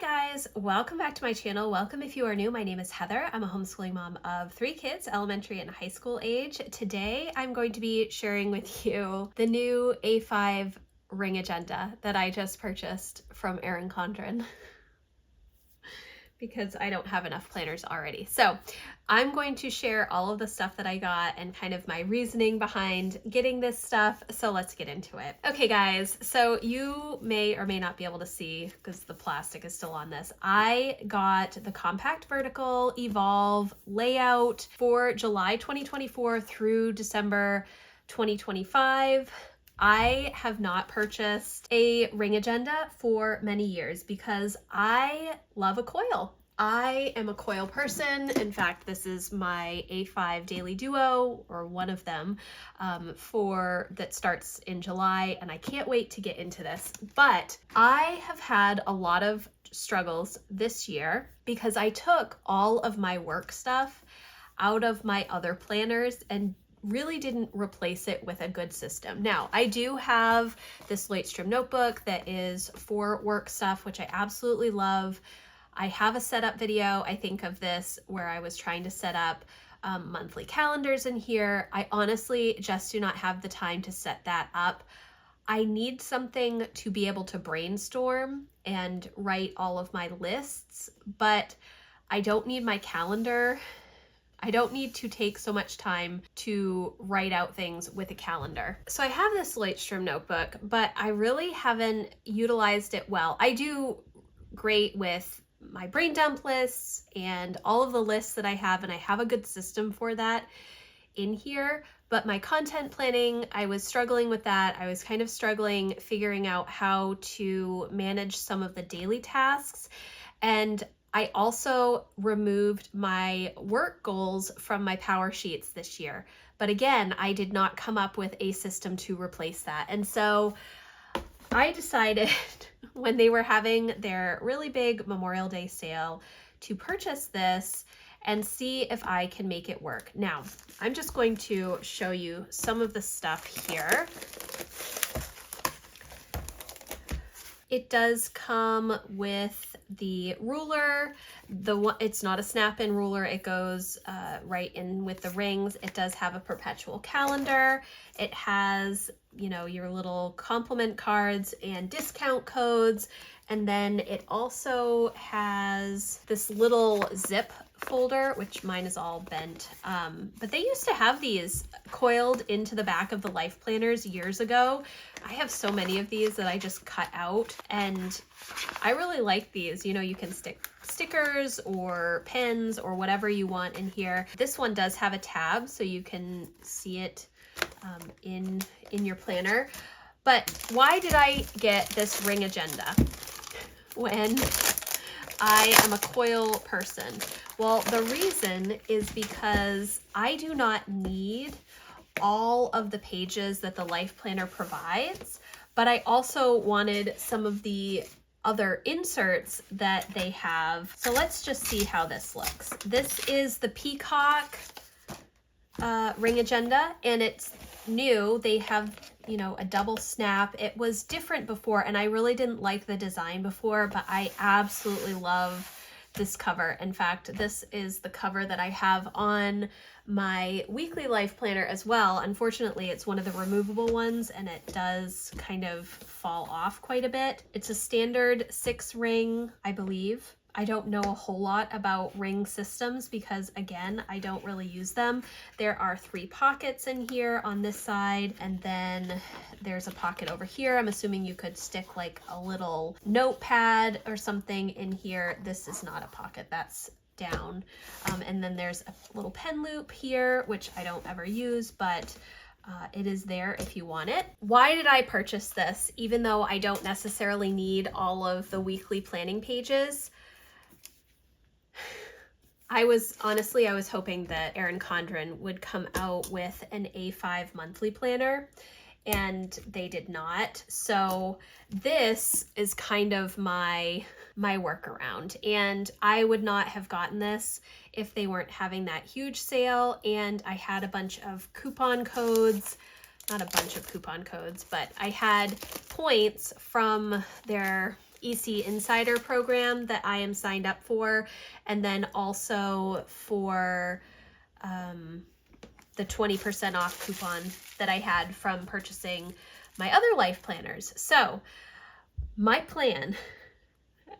Hi guys, welcome back to my channel. Welcome if you are new. My name is Heather. I'm a homeschooling mom of 3 kids, elementary and high school age. Today I'm going to be sharing with you the new A5 ring agenda that I just purchased from Erin Condren because I don't have enough planners already. So I'm going to share all of the stuff that I got and kind of my reasoning behind getting this stuff. So let's get into it. Okay guys, so you may or may not be able to see because the plastic is still on this. I got the compact vertical evolve layout for July 2024 through December 2025. I have not purchased a ring agenda for many years because I love a coil. I am a coil person. In fact, this is my A5 daily duo, or one of them, that starts in July, and I can't wait to get into this. But I have had a lot of struggles this year because I took all of my work stuff out of my other planners and really didn't replace it with a good system. Now, I do have this Lightstream notebook that is for work stuff, which I absolutely love. I have a setup video, I think, of this where I was trying to set up monthly calendars in here. I honestly just do not have the time to set that up. I need something to be able to brainstorm and write all of my lists, but I don't need my calendar. I don't need to take so much time to write out things with a calendar. So I have this Lightstream notebook, but I really haven't utilized it well. I do great with my brain dump lists and all of the lists that I have, and I have a good system for that in here. But my content planning, I was struggling with that. I was kind of struggling figuring out how to manage some of the daily tasks. And I also removed my work goals from my power sheets this year. But again, I did not come up with a system to replace that. And so I decided when they were having their really big Memorial Day sale to purchase this and see if I can make it work. Now, I'm just going to show you some of the stuff here. It does come with the ruler. It's not a snap-in ruler. It goes right in with the rings. It does have a perpetual calendar. It has, you know, your little compliment cards and discount codes. And then it also has this little zip folder, which mine is all bent. But they used to have these coiled into the back of the life planners years ago. I have so many of these that I just cut out, and I really like these. You know, you can stick stickers or pens or whatever you want in here. This one does have a tab so you can see it in your planner. But why did I get this ring agenda when I am a coil person? Well, the reason is because I do not need all of the pages that the life planner provides, but I also wanted some of the other inserts that they have. So let's just see how this looks. This is the Peacock ring agenda, and it's new. They have, you know, a double snap. It was different before, and I really didn't like the design before, but I absolutely love this cover. In fact, this is the cover that I have on my weekly life planner as well. Unfortunately, it's one of the removable ones, and it does kind of fall off quite a bit. It's a standard 6 ring, I believe. I don't know a whole lot about ring systems because, again, I don't really use them. There are 3 pockets in here on this side, and then there's a pocket over here. I'm assuming you could stick like a little notepad or something in here. This is not a pocket, that's down. And then there's a little pen loop here, which I don't ever use, but it is there if you want it. Why did I purchase this, even though I don't necessarily need all of the weekly planning pages? I was hoping that Erin Condren would come out with an A5 monthly planner, and they did not. So this is kind of my workaround, and I would not have gotten this if they weren't having that huge sale. And I had a bunch of coupon codes, not a bunch of coupon codes, but I had points from their EC Insider program that I am signed up for, and then also for the 20% off coupon that I had from purchasing my other life planners. So my plan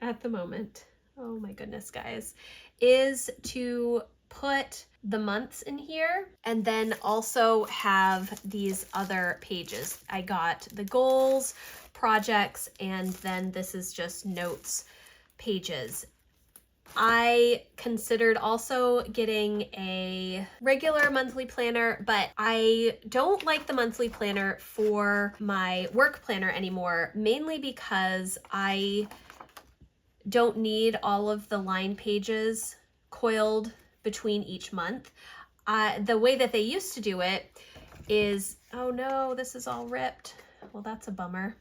at the moment, oh my goodness, guys, is to put the months in here and then also have these other pages. I got the goals, projects, and then this is just notes pages. I considered also getting a regular monthly planner, but I don't like the monthly planner for my work planner anymore, mainly because I don't need all of the line pages coiled between each month. The way that they used to do it is, oh no, this is all ripped. Well, that's a bummer.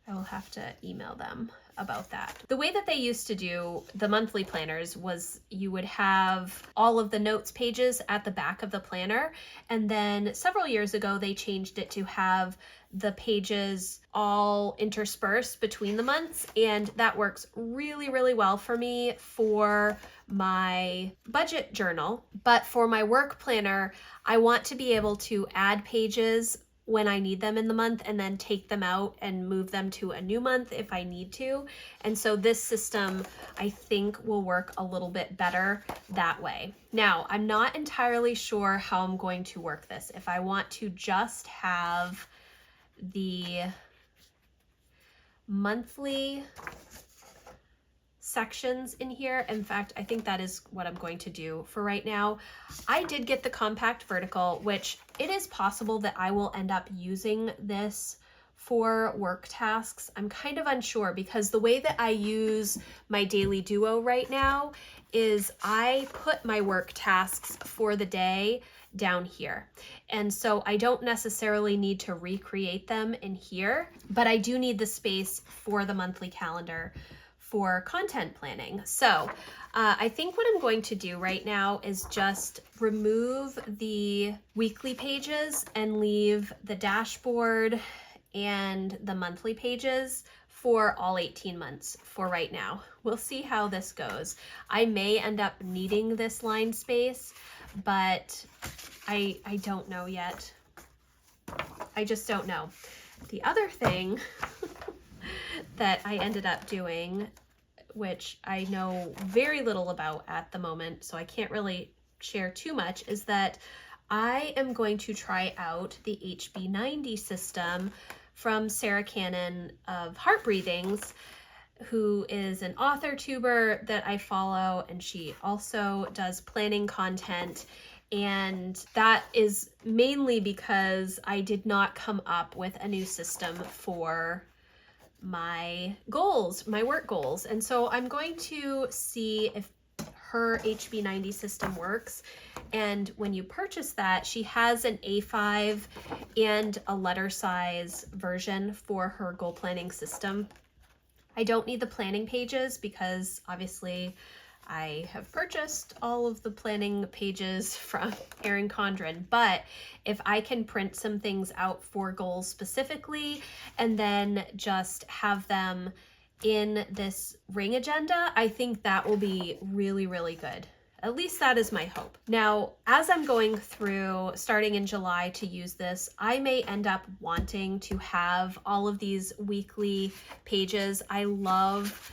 I will have to email them about that. The way that they used to do the monthly planners was you would have all of the notes pages at the back of the planner, and then several years ago they changed it to have the pages all interspersed between the months, and that works really, really well for me for my budget journal. But for my work planner, I want to be able to add pages when I need them in the month and then take them out and move them to a new month if I need to. And so this system, I think, will work a little bit better that way. Now, I'm not entirely sure how I'm going to work this. If I want to just have the monthly sections in here. In fact, I think that is what I'm going to do for right now. I did get the compact vertical, which it is possible that I will end up using this for work tasks. I'm kind of unsure because the way that I use my daily duo right now is I put my work tasks for the day down here. And so I don't necessarily need to recreate them in here, but I do need the space for the monthly calendar for content planning. So I think what I'm going to do right now is just remove the weekly pages and leave the dashboard and the monthly pages for all 18 months for right now. We'll see how this goes. I may end up needing this line space, but I don't know yet. I just don't know. The other thing that I ended up doing, which I know very little about at the moment, so I can't really share too much, is that I am going to try out the HB90 system from Sarah Cannon of Heart Breathings, who is an author tuber that I follow, and she also does planning content. And that is mainly because I did not come up with a new system for my goals, my work goals. And so I'm going to see if her HB90 system works. And when you purchase that, she has an A5 and a letter size version for her goal planning system. I don't need the planning pages because obviously I have purchased all of the planning pages from Erin Condren, but if I can print some things out for goals specifically and then just have them in this ring agenda, I think that will be really, really good. At least that is my hope. Now, as I'm going through, starting in July to use this, I may end up wanting to have all of these weekly pages. I love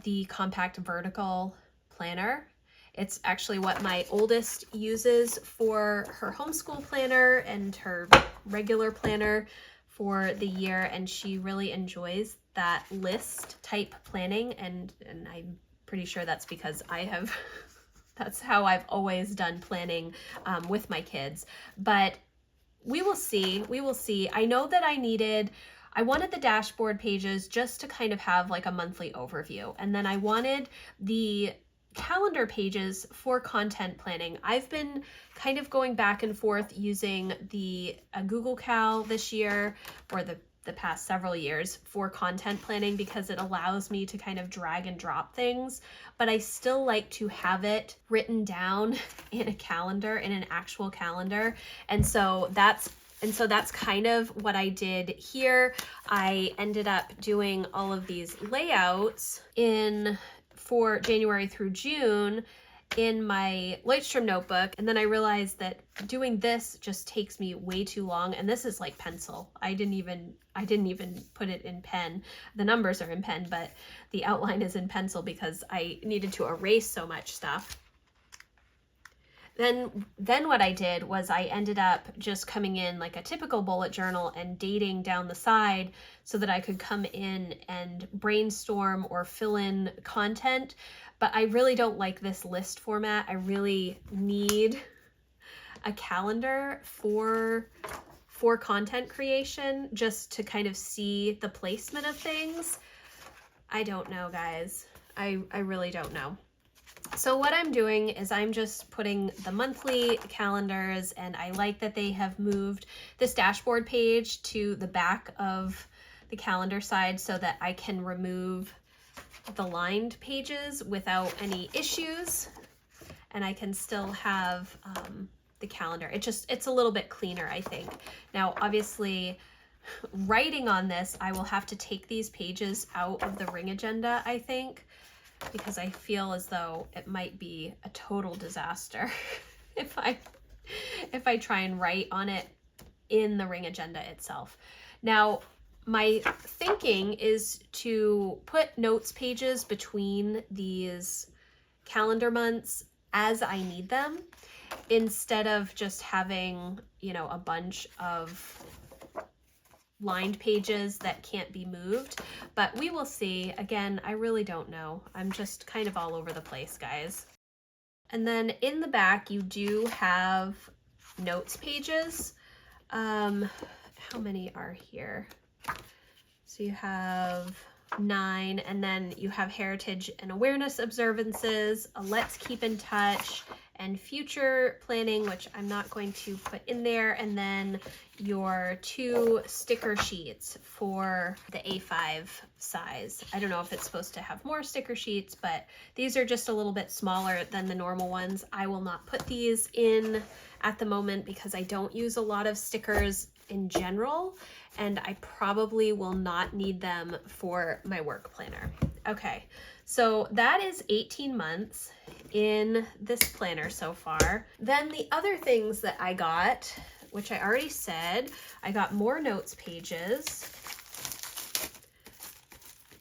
the compact vertical planner. It's actually what my oldest uses for her homeschool planner and her regular planner for the year, and she really enjoys that list type planning, and I'm pretty sure that's because I have that's how I've always done planning with my kids. But we will see. I know that I wanted the dashboard pages just to kind of have like a monthly overview, and then I wanted the calendar pages for content planning. I've been kind of going back and forth using the Google Cal this year, or the past several years, for content planning because it allows me to kind of drag and drop things, but I still like to have it written down in a calendar, in an actual calendar. And so that's And so that's kind of what I did here. I ended up doing all of these layouts for January through June in my Lightstream notebook. And then I realized that doing this just takes me way too long. And this is like pencil. I didn't even put it in pen. The numbers are in pen, but the outline is in pencil because I needed to erase so much stuff. Then what I did was I ended up just coming in like a typical bullet journal and dating down the side so that I could come in and brainstorm or fill in content. But I really don't like this list format. I really need a calendar for content creation just to kind of see the placement of things. I don't know, guys. I really don't know. So what I'm doing is I'm just putting the monthly calendars, and I like that they have moved this dashboard page to the back of the calendar side so that I can remove the lined pages without any issues, and I can still have the calendar. It's a little bit cleaner, I think. Now, obviously, writing on this, I will have to take these pages out of the ring agenda, I think, because I feel as though it might be a total disaster if I try and write on it in the ring agenda itself. Now, my thinking is to put notes pages between these calendar months as I need them, instead of just having, you know, a bunch of lined pages that can't be moved. But we will see. Again, I really don't know. I'm just kind of all over the place, guys. And then in the back, you do have notes pages. How many are here? So you have 9, and then you have heritage and awareness observances, a let's keep in touch, and future planning, which I'm not going to put in there, and then your 2 sticker sheets for the A5 size. I don't know if it's supposed to have more sticker sheets, but these are just a little bit smaller than the normal ones. I will not put these in at the moment because I don't use a lot of stickers in general, and I probably will not need them for my work planner. Okay, so that is 18 months in this planner so far. Then the other things that I got, which I already said, I got more notes pages,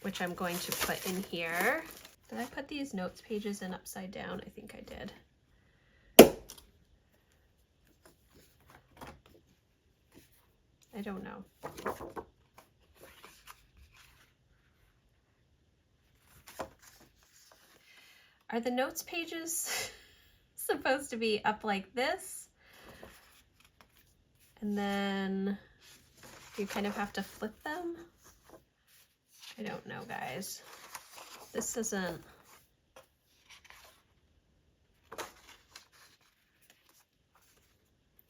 which I'm going to put in here. Did I put these notes pages in upside down? I think I did. I don't know. Are the notes pages supposed to be up like this? And then you kind of have to flip them? I don't know, guys. This doesn't...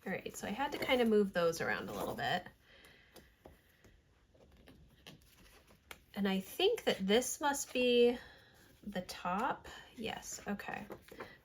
All right, so I had to kind of move those around a little bit. And I think that this must be the top. Yes, okay.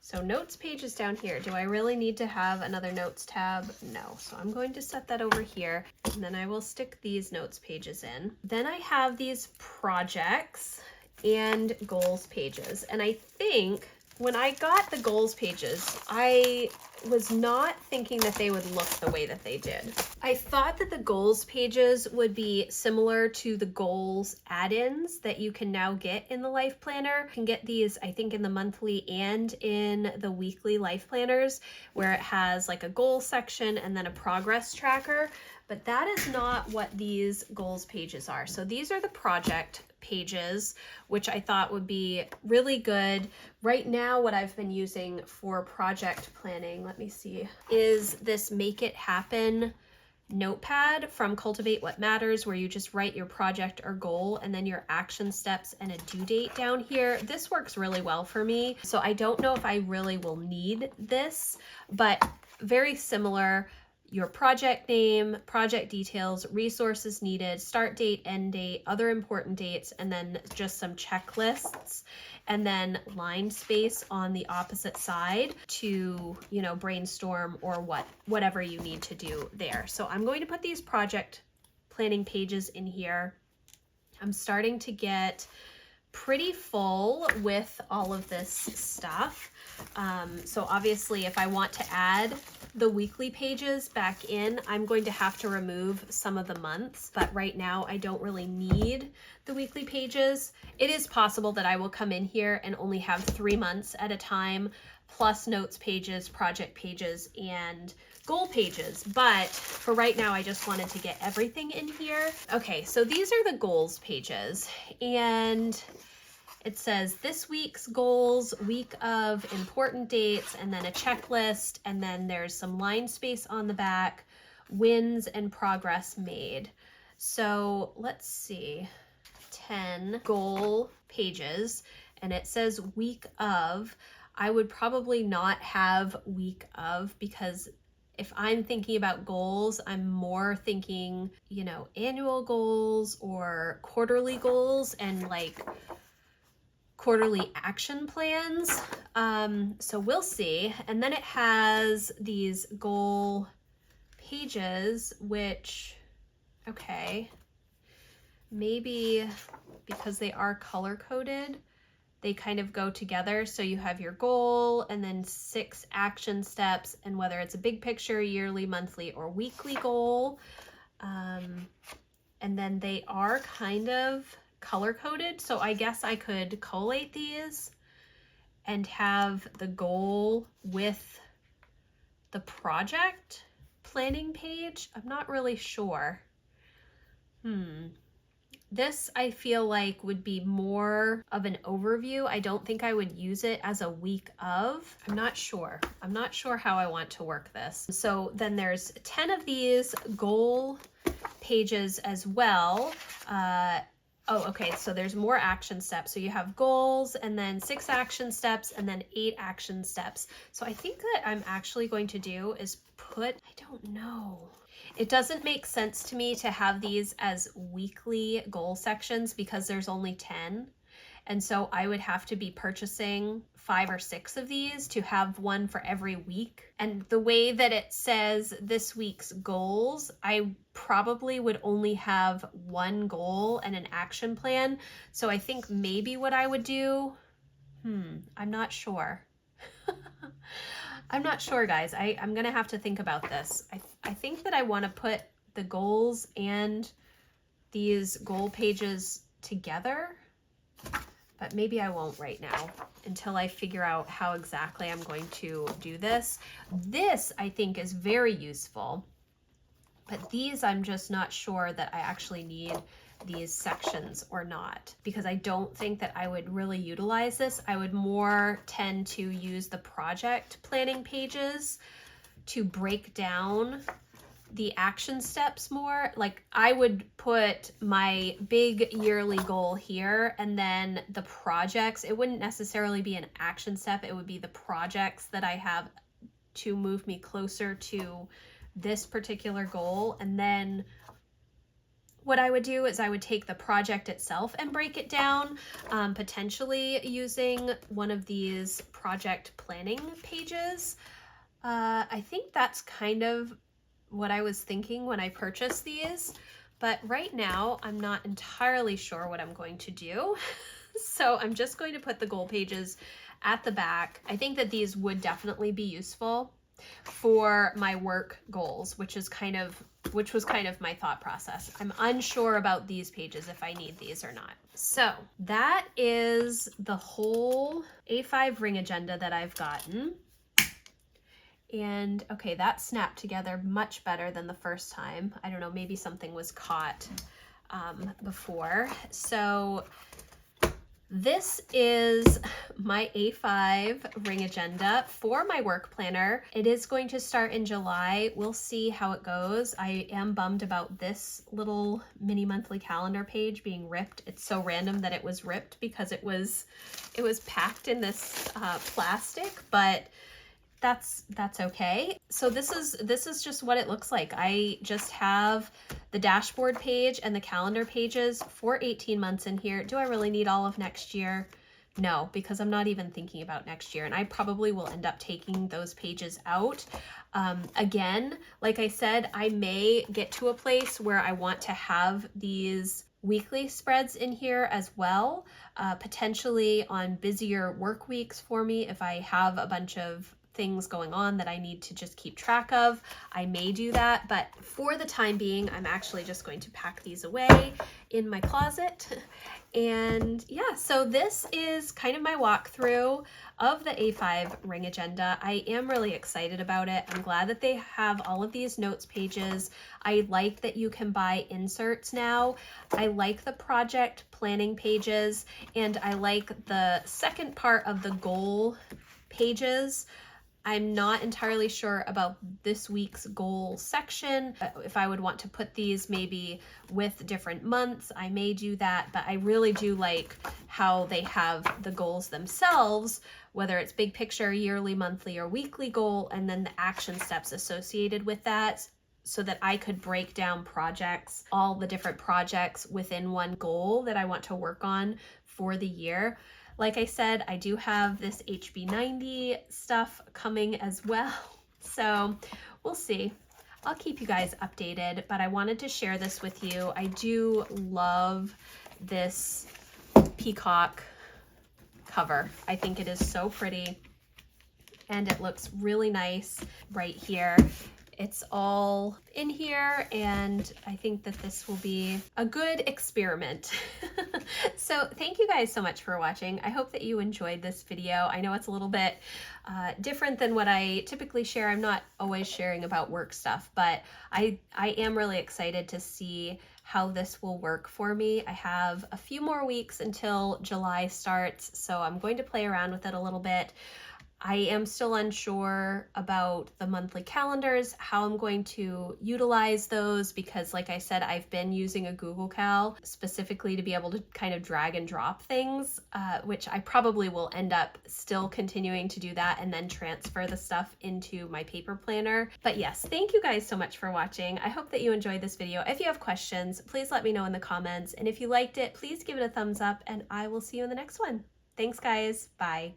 So notes pages down here. Do I really need to have another notes tab? No. So I'm going to set that over here, and then I will stick these notes pages in. Then I have these projects and goals pages. And I think when I got the goals pages, I was not thinking that they would look the way that they did. I thought that the goals pages would be similar to the goals add-ins that you can now get in the life planner. You can get these, I think, in the monthly and in the weekly life planners, where it has like a goal section and then a progress tracker. But that is not what these goals pages are. So these are the project pages, which I thought would be really good. Right now, what I've been using for project planning, let me see, is this Make It Happen notepad from Cultivate What Matters, where you just write your project or goal and then your action steps and a due date down here. This works really well for me. So I don't know if I really will need this, but very similar. Your project name, project details, resources needed, start date, end date, other important dates, and then just some checklists. and then line space on the opposite side to, you know, brainstorm or whatever you need to do there. So I'm going to put these project planning pages in here. I'm starting to get pretty full with all of this stuff. So obviously if I want to add the weekly pages back in, I'm going to have to remove some of the months, but right now I don't really need the weekly pages. It is possible that I will come in here and only have 3 months at a time, plus notes pages, project pages, and goal pages, but for right now I just wanted to get everything in here. Okay, so these are the goals pages, and it says this week's goals, week of important dates, and then a checklist, and then there's some line space on the back, wins and progress made. So let's see, 10 goal pages, and it says week of. I would probably not have week of, because if I'm thinking about goals, I'm more thinking, you know, annual goals or quarterly goals and like quarterly action plans. So we'll see. And then it has these goal pages, which, okay, maybe because they are color coded, they kind of go together. So you have your goal and then 6 action steps, and whether it's a big picture, yearly, monthly, or weekly goal. And then they are kind of color coded. So I guess I could collate these and have the goal with the project planning page. I'm not really sure. This I feel like would be more of an overview. I don't think I would use it as a week of. I'm not sure. I'm not sure how I want to work this. So then there's 10 of these goal pages as well. Oh, okay, so there's more action steps. So you have goals and then 6 action steps and then 8 action steps. So I think that I'm actually going to do is put, I don't know. It doesn't make sense to me to have these as weekly goal sections because there's only 10. And so I would have to be purchasing 5 or 6 of these to have one for every week. And the way that it says this week's goals, I probably would only have 1 goal and an action plan. So I think maybe what I would do, I'm not sure. I'm not sure, guys. I'm gonna have to think about this. I think that I want to put the goals and these goal pages together, but maybe I won't right now until I figure out how exactly I'm going to do this. This I think is very useful, but these I'm just not sure that I actually need these sections or not, because I don't think that I would really utilize this. I would more tend to use the project planning pages to break down the action steps more. Like I would put my big yearly goal here, and then the projects, it wouldn't necessarily be an action step, it would be the projects that I have to move me closer to this particular goal. And then what I would do is I would take the project itself and break it down, potentially using one of these project planning pages. I think that's kind of what I was thinking when I purchased these, but right now I'm not entirely sure what I'm going to do. So I'm just going to put the goal pages at the back. I think that these would definitely be useful for my work goals, which was kind of my thought process. I'm unsure about these pages, if I need these or not. So that is the whole A5 ring agenda that I've gotten. And okay, that snapped together much better than the first time. I don't know, maybe something was caught before. So this is my A5 ring agenda for my work planner. It is going to start in July. We'll see how it goes. I am bummed about this little mini monthly calendar page being ripped. It's so random that it was ripped because it was packed in this plastic, but that's okay. So this is just what it looks like. I just have the dashboard page and the calendar pages for 18 months in here. Do I really need all of next year? No, because I'm not even thinking about next year, and I probably will end up taking those pages out. Again, like I said, I may get to a place where I want to have these weekly spreads in here as well, potentially on busier work weeks for me. If I have a bunch of things going on that I need to just keep track of, I may do that. But for the time being, I'm actually just going to pack these away in my closet. And yeah, so this is kind of my walkthrough of the A5 ring agenda. I am really excited about it. I'm glad that they have all of these notes pages. I like that you can buy inserts now. I like the project planning pages, and I like the second part of the goal pages. I'm not entirely sure about this week's goal section. If I would want to put these maybe with different months, I may do that, but I really do like how they have the goals themselves, whether it's big picture, yearly, monthly, or weekly goal, and then the action steps associated with that, so that I could break down projects, all the different projects within one goal that I want to work on for the year. Like I said, I do have this HB90 stuff coming as well, so we'll see. I'll keep you guys updated, but I wanted to share this with you. I do love this peacock cover. I think it is so pretty, and it looks really nice right here. It's all in here, and I think that this will be a good experiment. So thank you guys so much for watching. I hope that you enjoyed this video. I know it's a little bit different than what I typically share. I'm not always sharing about work stuff, but I am really excited to see how this will work for me. I have a few more weeks until July starts, so I'm going to play around with it a little bit. I am still unsure about the monthly calendars, how I'm going to utilize those, because like I said, I've been using a Google Cal specifically to be able to kind of drag and drop things, which I probably will end up still continuing to do that and then transfer the stuff into my paper planner. But yes, thank you guys so much for watching. I hope that you enjoyed this video. If you have questions, please let me know in the comments. And if you liked it, please give it a thumbs up, and I will see you in the next one. Thanks guys, bye.